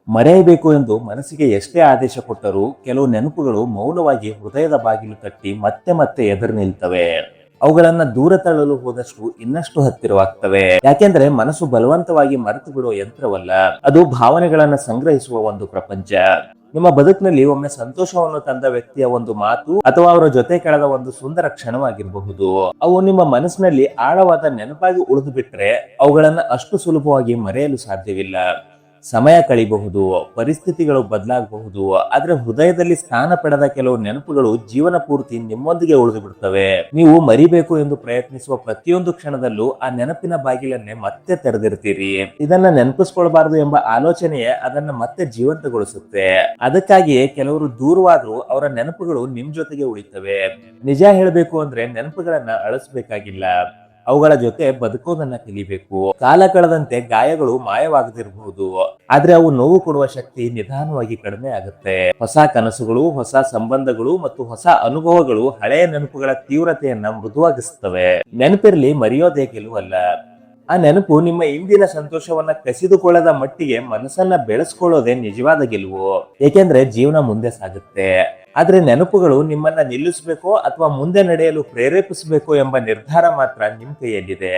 ಮರೆಯಬೇಕು ಎಂದು ಮನಸ್ಸಿಗೆ ಎಷ್ಟೇ ಆದೇಶ ಕೊಟ್ಟರೂ ಕೆಲವು ನೆನಪುಗಳು ಮೌನವಾಗಿ ಹೃದಯದ ಬಾಗಿಲು ತಟ್ಟಿ ಮತ್ತೆ ಮತ್ತೆ ಎದುರು ನಿಲ್ತವೆ. ಅವುಗಳನ್ನ ದೂರ ತಳ್ಳಲು ಹೋದಷ್ಟು ಇನ್ನಷ್ಟು ಹತ್ತಿರವಾಗ್ತವೆ. ಯಾಕೆಂದ್ರೆ ಮನಸ್ಸು ಬಲವಂತವಾಗಿ ಮರೆತು ಬಿಡುವ ಯಂತ್ರವಲ್ಲ, ಅದು ಭಾವನೆಗಳನ್ನ ಸಂಗ್ರಹಿಸುವ ಒಂದು ಪ್ರಪಂಚ. ನಿಮ್ಮ ಬದುಕಿನಲ್ಲಿ ಒಮ್ಮೆ ಸಂತೋಷವನ್ನು ತಂದ ವ್ಯಕ್ತಿಯ ಒಂದು ಮಾತು ಅಥವಾ ಅವರ ಜೊತೆ ಕಳೆದ ಒಂದು ಸುಂದರ ಕ್ಷಣವಾಗಿರಬಹುದು. ಅವು ನಿಮ್ಮ ಮನಸ್ಸಿನಲ್ಲಿ ಆಳವಾದ ನೆನಪಾಗಿ ಉಳಿದು ಬಿಟ್ರೆ ಅವುಗಳನ್ನ ಅಷ್ಟು ಸುಲಭವಾಗಿ ಮರೆಯಲು ಸಾಧ್ಯವಿಲ್ಲ. ಸಮಯ ಕಳಿಬಹುದು, ಪರಿಸ್ಥಿತಿಗಳು ಬದಲಾಗಬಹುದು, ಆದ್ರೆ ಹೃದಯದಲ್ಲಿ ಸ್ಥಾನ ಪಡೆದ ಕೆಲವು ನೆನಪುಗಳು ಜೀವನ ಪೂರ್ತಿ ನಿಮ್ಮೊಂದಿಗೆ ಉಳಿದು ಬಿಡ್ತವೆ. ನೀವು ಮರಿಬೇಕು ಎಂದು ಪ್ರಯತ್ನಿಸುವ ಪ್ರತಿಯೊಂದು ಕ್ಷಣದಲ್ಲೂ ಆ ನೆನಪಿನ ಬಾಗಿಲನ್ನೇ ಮತ್ತೆ ತೆರೆದಿರ್ತೀರಿ. ಇದನ್ನ ನೆನಪಿಸ್ಕೊಳ್ಬಾರ್ದು ಎಂಬ ಆಲೋಚನೆಯೇ ಅದನ್ನ ಮತ್ತೆ ಜೀವಂತಗೊಳಿಸುತ್ತೆ. ಅದಕ್ಕಾಗಿಯೇ ಕೆಲವರು ದೂರವಾದ್ರೂ ಅವರ ನೆನಪುಗಳು ನಿಮ್ ಜೊತೆಗೆ ಉಳಿತವೆ. ನಿಜ ಹೇಳಬೇಕು ಅಂದ್ರೆ ನೆನಪುಗಳನ್ನ ಅಳಿಸ್ಬೇಕಾಗಿಲ್ಲ, ಅವುಗಳ ಜೊತೆ ಬದುಕೋದನ್ನ ಕಲಿಬೇಕು. ಕಾಲ ಕಳೆದಂತೆ ಗಾಯಗಳು ಮಾಯವಾಗದಿರಬಹುದು, ಆದ್ರೆ ಅವು ನೋವು ಕೊಡುವ ಶಕ್ತಿ ನಿಧಾನವಾಗಿ ಕಡಿಮೆ ಆಗುತ್ತೆ. ಹೊಸ ಕನಸುಗಳು, ಹೊಸ ಸಂಬಂಧಗಳು ಮತ್ತು ಹೊಸ ಅನುಭವಗಳು ಹಳೆಯ ನೆನಪುಗಳ ತೀವ್ರತೆಯನ್ನ ಮೃದುವಾಗಿಸುತ್ತವೆ. ನೆನಪಿರ್ಲಿ, ಮರೆಯೋದೇ ಗೆಲುವಲ್ಲ. ಆ ನೆನಪು ನಿಮ್ಮ ಇಂದಿನ ಸಂತೋಷವನ್ನ ಕಸಿದುಕೊಳ್ಳದ ಮಟ್ಟಿಗೆ ಮನಸ್ಸನ್ನ ಬೆಳೆಸ್ಕೊಳ್ಳೋದೇ ನಿಜವಾದ ಗೆಲುವು. ಏಕೆಂದ್ರೆ ಜೀವನ ಮುಂದೆ ಸಾಗುತ್ತೆ, ಆದ್ರೆ ನೆನಪುಗಳು ನಿಮ್ಮನ್ನ ನಿಲ್ಲಿಸಬೇಕೋ ಅಥವಾ ಮುಂದೆ ನಡೆಯಲು ಪ್ರೇರೇಪಿಸಬೇಕೋ ಎಂಬ ನಿರ್ಧಾರ ಮಾತ್ರ ನಿಮ್ ಕೈಯಲ್ಲಿದೆ.